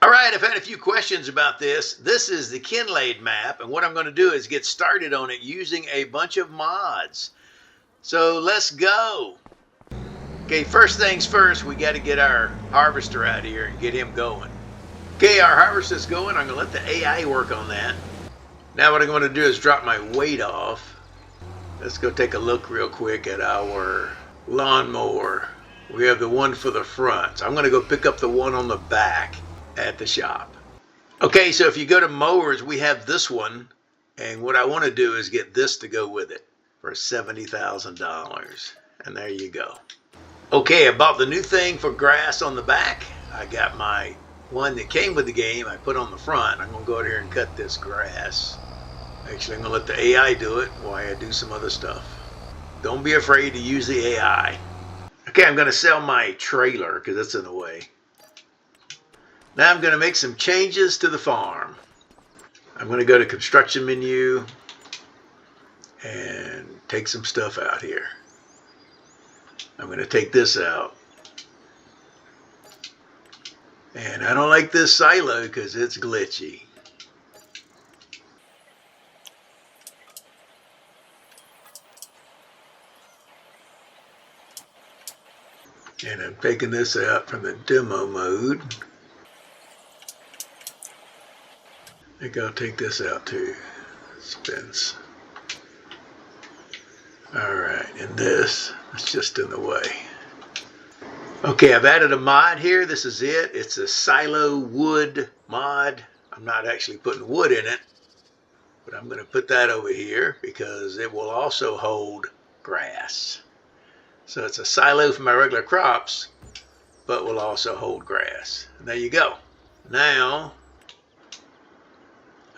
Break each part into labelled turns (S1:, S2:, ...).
S1: All right, I've had a few questions about this. This is the Kinlaig map, and what I'm going to do is get started on it using a bunch of mods. So let's go. Okay, first things first, we got to get our harvester out here and get him going. Okay, our harvester's going. I'm going to let the AI work on that. Now what I'm going to do is drop my weight off. Let's go take a look real quick at our lawnmower. We have the one for the front. So I'm going to go pick up the one on the back at the shop. Okay, so if you go to mowers, we have this one, and what I want to do is get this to go with it for $70,000, and there you go. Okay, I bought the new thing for grass on the back. I got my one that came with the game, I put on the front. I'm going to go out here and cut this grass. Actually, I'm going to let the AI do it while I do some other stuff. Don't be afraid to use the AI. Okay, I'm going to sell my trailer because it's in the way. Now I'm going to make some changes to the farm. I'm going to go to construction menu and take some stuff out here. I'm going to take this out. And I don't like this silo because it's glitchy. And I'm taking this out from the demo mode. I think I'll take this out too. Spins. Alright, and this is just in the way. Okay, I've added a mod here. This is it. It's a silo wood mod. I'm not actually putting wood in it, but I'm going to put that over here because it will also hold grass. So it's a silo for my regular crops, but will also hold grass. And there you go. Now,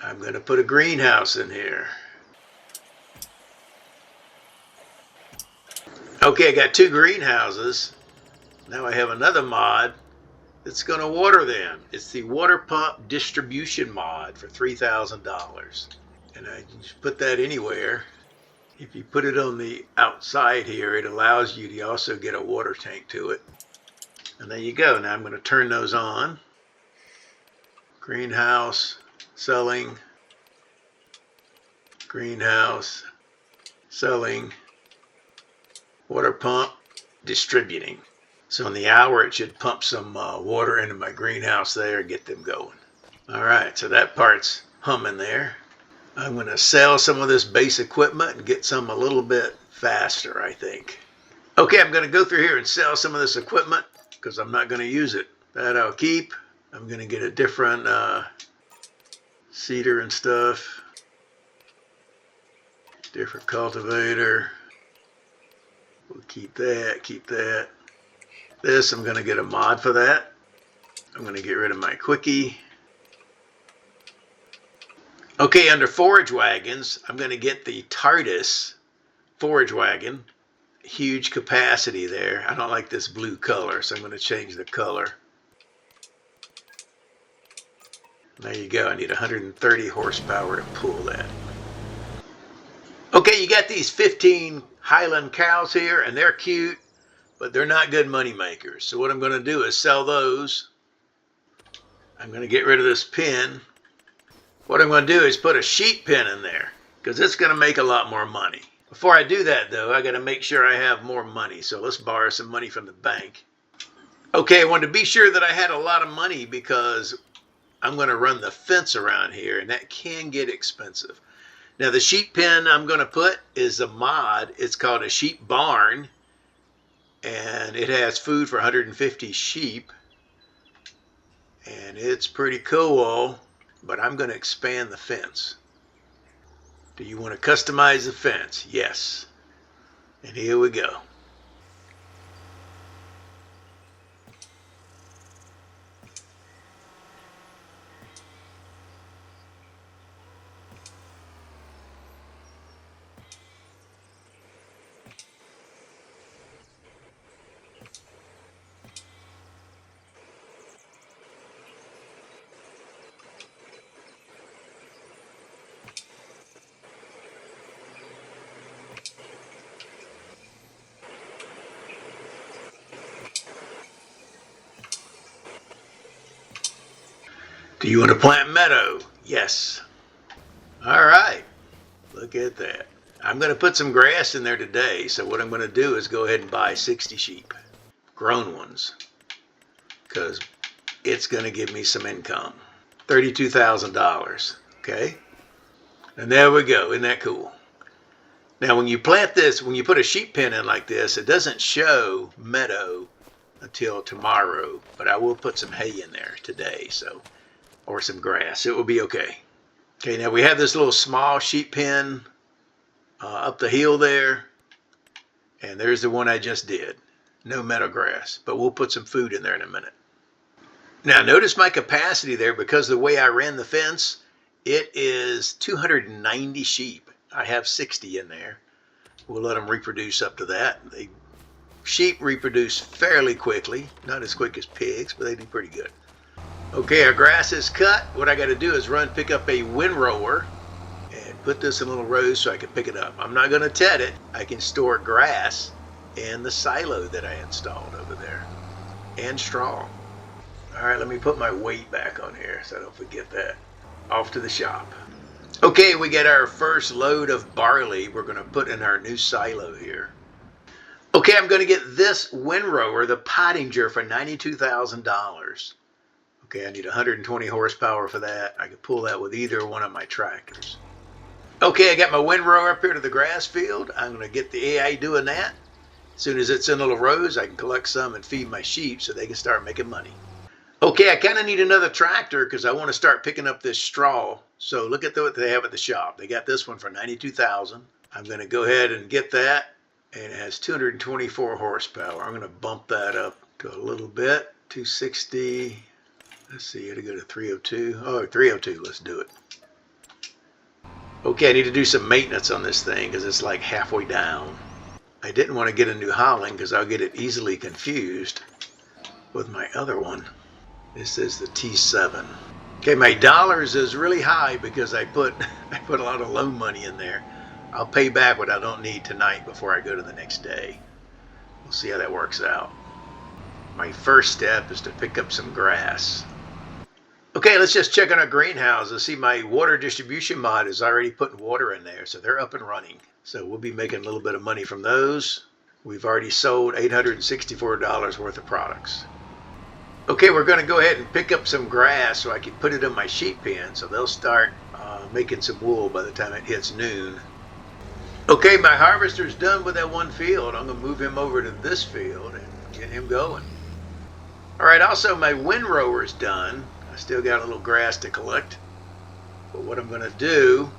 S1: I'm going to put a greenhouse in here. Okay, I got two greenhouses. Now I have another mod that's going to water them. It's the water pump distribution mod for $3,000. And I can just put that anywhere. If you put it on the outside here, it allows you to also get a water tank to it. And there you go. Now I'm going to turn those on. Greenhouse, selling, greenhouse, selling, water pump, distributing. So in the hour it should pump some water into my greenhouse there and get them going. All right, so that part's humming there. I'm going to sell some of this base equipment and get some a little bit faster, I think. Okay, I'm going to go through here and sell some of this equipment because I'm not going to use it. That I'll keep. I'm going to get a different seeder and stuff. Different cultivator. We'll keep that, keep that. This, I'm going to get a mod for that. I'm going to get rid of my quickie. Okay, under forage wagons, I'm going to get the Tardis forage wagon. Huge capacity there. I don't like this blue color, so I'm going to change the color. There you go. I need 130 horsepower to pull that. Okay, you got these 15 Highland cows here, and they're cute, but they're not good money makers. So what I'm going to do is sell those. I'm going to get rid of this pen. What I'm going to do is put a sheep pen in there because it's going to make a lot more money. Before I do that, though, I got to make sure I have more money. So let's borrow some money from the bank. Okay, I wanted to be sure that I had a lot of money because I'm going to run the fence around here, and that can get expensive. Now, the sheep pen I'm going to put is a mod. It's called a sheep barn, and it has food for 150 sheep, and it's pretty cool, but I'm going to expand the fence. Do you want to customize the fence? Yes. And here we go. Do you want to plant meadow? Yes. All right. Look at that. I'm going to put some grass in there today. So what I'm going to do is go ahead and buy 60 sheep. Grown ones. Because it's going to give me some income. $32,000. Okay. And there we go. Isn't that cool? Now when you plant this, when you put a sheep pen in like this, it doesn't show meadow until tomorrow. But I will put some hay in there today. So, or some grass. It will be okay. Okay, now we have this little small sheep pen up the hill there. And there's the one I just did. No meadow grass. But we'll put some food in there in a minute. Now notice my capacity there, because of the way I ran the fence, it is 290 sheep. I have 60 in there. We'll let them reproduce up to that. Sheep reproduce fairly quickly. Not as quick as pigs, but they do pretty good. Okay, our grass is cut. What I got to do is pick up a windrower and put this in little rows so I can pick it up. I'm not going to ted it. I can store grass in the silo that I installed over there and straw. All right, let me put my weight back on here so I don't forget that. Off to the shop. Okay, we get our first load of barley we're going to put in our new silo here. Okay, I'm going to get this windrower, the Pottinger, for $92,000. Okay, I need 120 horsepower for that. I can pull that with either one of my tractors. Okay, I got my windrower up here to the grass field. I'm going to get the AI doing that. As soon as it's in little rows, I can collect some and feed my sheep so they can start making money. Okay, I kind of need another tractor because I want to start picking up this straw. So look at what they have at the shop. They got this one for $92,000. I'm going to go ahead and get that. And it has 224 horsepower. I'm going to bump that up to a little bit. 260. Let's see, it'll go to 302. Oh, 302. Let's do it. Okay, I need to do some maintenance on this thing because it's like halfway down. I didn't want to get a new hauling because I'll get it easily confused with my other one. This is the T7. Okay, my dollars is really high because I put a lot of loan money in there. I'll pay back what I don't need tonight before I go to the next day. We'll see how that works out. My first step is to pick up some grass. Okay, let's just check on our greenhouses. See, my water distribution mod is already putting water in there, so they're up and running. So we'll be making a little bit of money from those. We've already sold $864 worth of products. Okay, we're going to go ahead and pick up some grass so I can put it in my sheep pen so they'll start making some wool by the time it hits noon. Okay, my harvester's done with that one field. I'm going to move him over to this field and get him going. All right, also my windrower's done. I still got a little grass to collect. But what I'm going to do,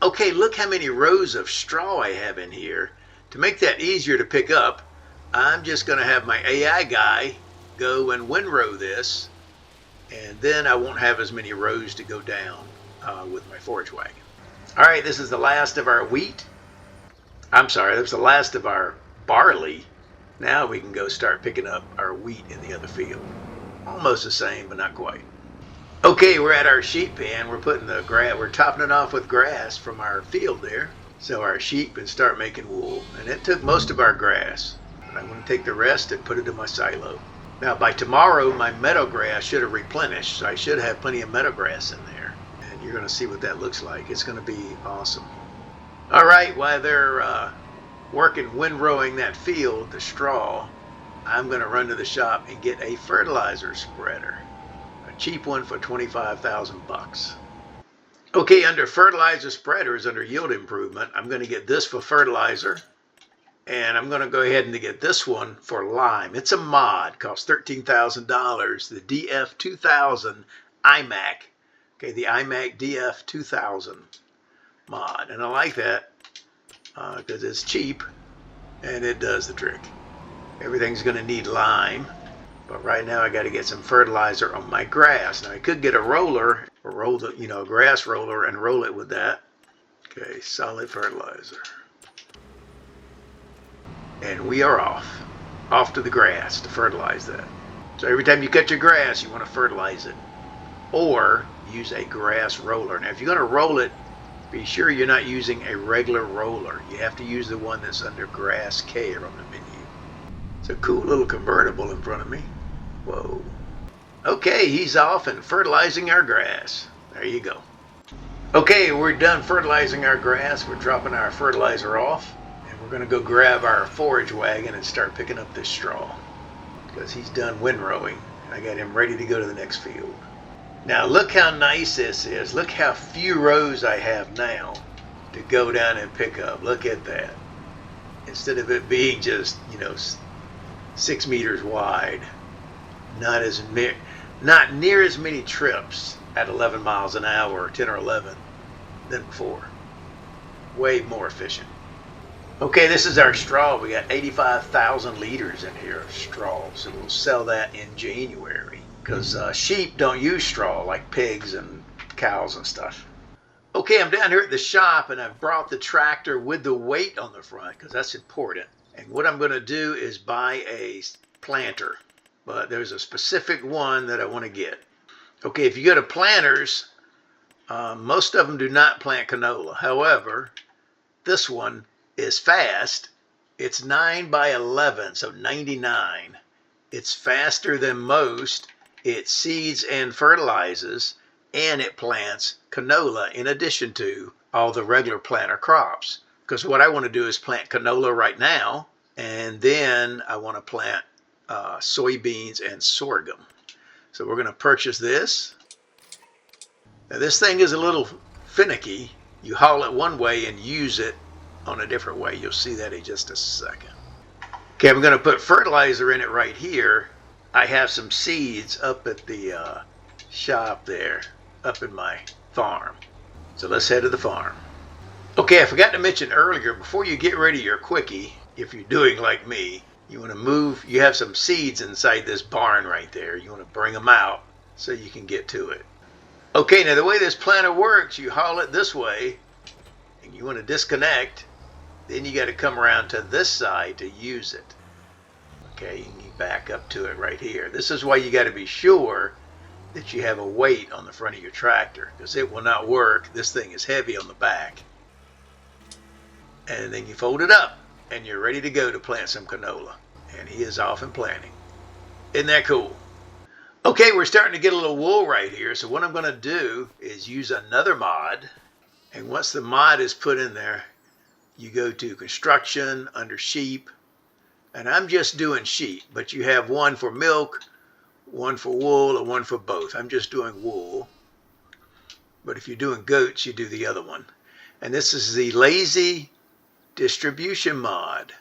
S1: okay, look how many rows of straw I have in here. To make that easier to pick up, I'm just going to have my AI guy go and windrow this, and then I won't have as many rows to go down with my forage wagon. All right, this is the last of our wheat. I'm sorry, that's the last of our barley. Now we can go start picking up our wheat in the other field. Almost the same, but not quite. Okay, we're at our sheep pen. We're putting the grass, we're topping it off with grass from our field there, so our sheep can start making wool. And it took most of our grass. And I'm going to take the rest and put it in my silo. Now by tomorrow, my meadow grass should have replenished, so I should have plenty of meadow grass in there. And you're going to see what that looks like. It's going to be awesome. All right, while they're working windrowing that field, the straw, I'm going to run to the shop and get a fertilizer spreader. A cheap one for $25,000. Okay, under fertilizer spreaders, under yield improvement, I'm going to get this for fertilizer. And I'm going to go ahead and get this one for lime. It's a mod, costs $13,000. The DF 2000 IMAK. Okay, the IMAK DF 2000 mod. And I like that because it's cheap and it does the trick. Everything's going to need lime. But right now I got to get some fertilizer on my grass. Now I could get a roller or roll the, a grass roller and roll it with that. Okay, solid fertilizer. And we are off to the grass to fertilize that. So every time you cut your grass, you want to fertilize it. Or use a grass roller. Now if you're going to roll it, be sure you're not using a regular roller. You have to use the one that's under grass care on the menu. It's a cool little convertible in front of me. Whoa. Okay, he's off and fertilizing our grass. There you go. Okay, we're done fertilizing our grass. We're dropping our fertilizer off. And we're going to go grab our forage wagon and start picking up this straw. Because he's done windrowing. I got him ready to go to the next field. Now look how nice this is. Look how few rows I have now to go down and pick up. Look at that. Instead of it being just, 6 meters wide. Not near as many trips at 11 miles an hour, or 10 or 11, than before. Way more efficient. Okay, this is our straw. We got 85,000 liters in here of straw, so we'll sell that in January. Because sheep don't use straw like pigs and cows and stuff. Okay, I'm down here at the shop, and I've brought the tractor with the weight on the front, because that's important. And what I'm going to do is buy a planter. But there's a specific one that I want to get. Okay, if you go to planters, most of them do not plant canola. However, this one is fast. It's 9 by 11, so 99. It's faster than most. It seeds and fertilizes, and it plants canola in addition to all the regular planter crops. Because what I want to do is plant canola right now, and then I want to plant soybeans and sorghum. So we're going to purchase this. Now this thing is a little finicky. You haul it one way and use it on a different way. You'll see that in just a second. Okay, I'm going to put fertilizer in it right here. I have some seeds up at the shop there, up in my farm. So let's head to the farm. Okay, I forgot to mention earlier, before you get rid of your quickie, if you're doing like me, you want to move, you have some seeds inside this barn right there. You want to bring them out so you can get to it. Okay, now the way this planter works, you haul it this way, and you want to disconnect. Then you got to come around to this side to use it. Okay, you back up to it right here. This is why you got to be sure that you have a weight on the front of your tractor, because it will not work. This thing is heavy on the back. And then you fold it up, and you're ready to go to plant some canola. And he is off and planting. Isn't that cool? Okay, we're starting to get a little wool right here. So what I'm going to do is use another mod. And once the mod is put in there, you go to construction, under sheep. And I'm just doing sheep, but you have one for milk, one for wool, and one for both. I'm just doing wool. But if you're doing goats, you do the other one. And this is the lazy distribution mod.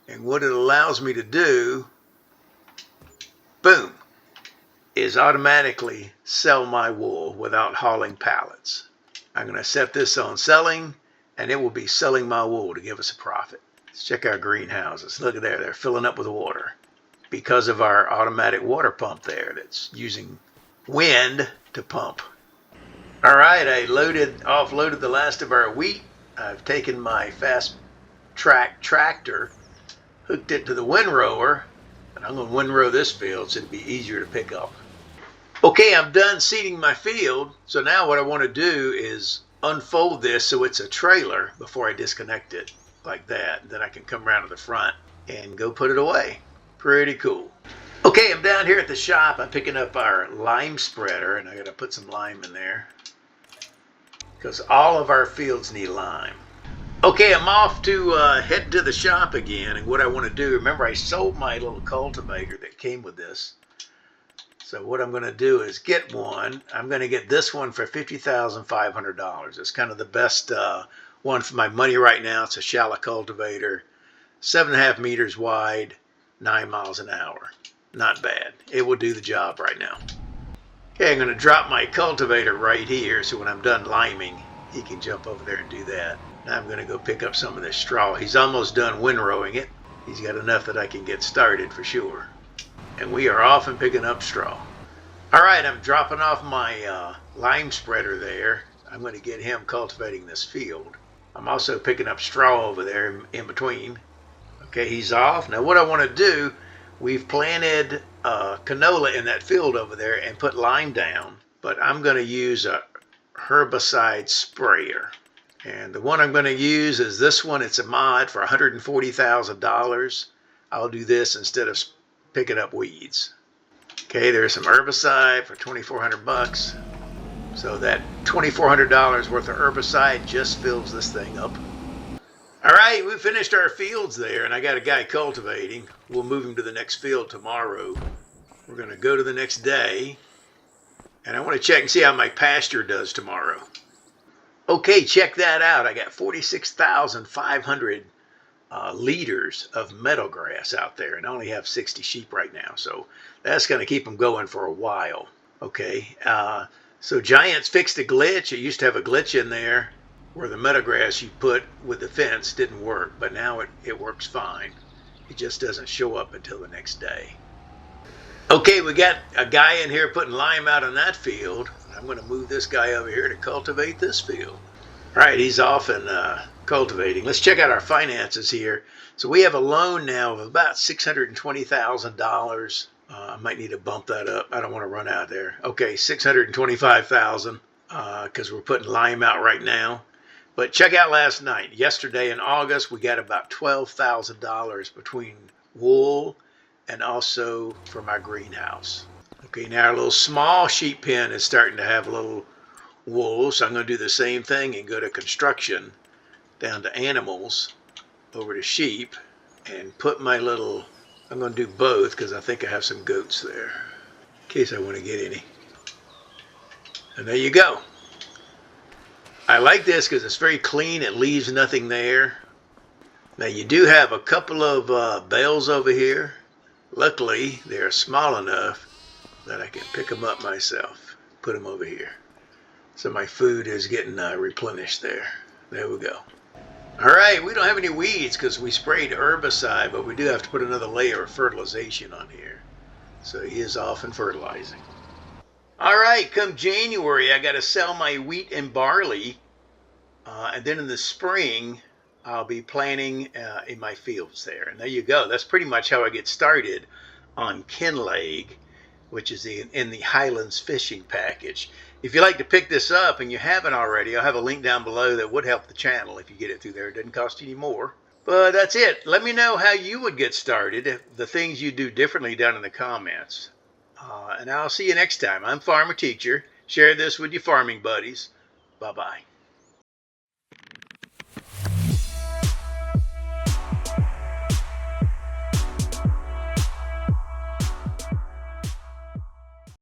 S1: And what it allows me to do, boom, is automatically sell my wool without hauling pallets. I'm going to set this on selling, and it will be selling my wool to give us a profit. Let's check our greenhouses. Look at there, they're filling up with water because of our automatic water pump there that's using wind to pump. All right, I offloaded the last of our wheat. I've taken my fast track tractor, hooked it to the windrower, and I'm going to windrow this field so it'll be easier to pick up. Okay, I'm done seeding my field. So now what I want to do is unfold this so it's a trailer before I disconnect it like that. Then I can come around to the front and go put it away. Pretty cool. Okay, I'm down here at the shop. I'm picking up our lime spreader, and I got to put some lime in there because all of our fields need lime. Okay, I'm off to head to the shop again, and what I want to do, remember I sold my little cultivator that came with this. So what I'm going to do is get one. I'm going to get this one for $50,500. It's kind of the best one for my money right now. It's a shallow cultivator, 7.5 meters wide, 9 miles an hour. Not bad. It will do the job right now. Okay, I'm going to drop my cultivator right here so when I'm done liming, he can jump over there and do that. Now I'm going to go pick up some of this straw. He's almost done windrowing it. He's got enough that I can get started for sure. And we are off and picking up straw. All right, I'm dropping off my lime spreader there. I'm going to get him cultivating this field. I'm also picking up straw over there in between. Okay, he's off. Now what I want to do, we've planted canola in that field over there and put lime down, but I'm going to use a herbicide sprayer. And the one I'm going to use is this one. It's a mod for $140,000. I'll do this instead of picking up weeds. Okay, there's some herbicide for 2,400 bucks. So that $2,400 worth of herbicide just fills this thing up. All right, we finished our fields there, and I got a guy cultivating. We'll move him to the next field tomorrow. We're going to go to the next day, and I want to check and see how my pasture does tomorrow. Okay, check that out. I got 46,500 liters of meadow grass out there, and I only have 60 sheep right now, so that's going to keep them going for a while. Okay, so Giants fixed a glitch. It used to have a glitch in there where the meadow grass you put with the fence didn't work, but now it works fine. It just doesn't show up until the next day. Okay, we got a guy in here putting lime out on that field. I'm going to move this guy over here to cultivate this field. All right, he's off and cultivating. Let's check out our finances here. So we have a loan now of about $620,000. I might need to bump that up. I don't want to run out there. Okay, $625,000 because we're putting lime out right now. But check out last night. Yesterday in August, we got about $12,000 between wool and also for my greenhouse. Okay, now our little small sheep pen is starting to have a little wool, so I'm going to do the same thing and go to construction, down to animals, over to sheep, and put my little, I'm going to do both because I think I have some goats there, in case I want to get any. And there you go. I like this because it's very clean. It leaves nothing there. Now you do have a couple of bales over here. Luckily, they're small enough that I can pick them up myself, put them over here. So my food is getting replenished there. There we go. All right, we don't have any weeds because we sprayed herbicide, but we do have to put another layer of fertilization on here. So he is off and fertilizing. All right, come January, I got to sell my wheat and barley. And then in the spring, I'll be planting in my fields there. And there you go. That's pretty much how I get started on Kinlaig, which is in the Highlands fishing package. If you'd like to pick this up and you haven't already, I'll have a link down below that would help the channel if you get it through there. It doesn't cost you any more. But that's it. Let me know how you would get started, the things you do differently down in the comments. And I'll see you next time. I'm Farmer Teacher. Share this with your farming buddies. Bye-bye.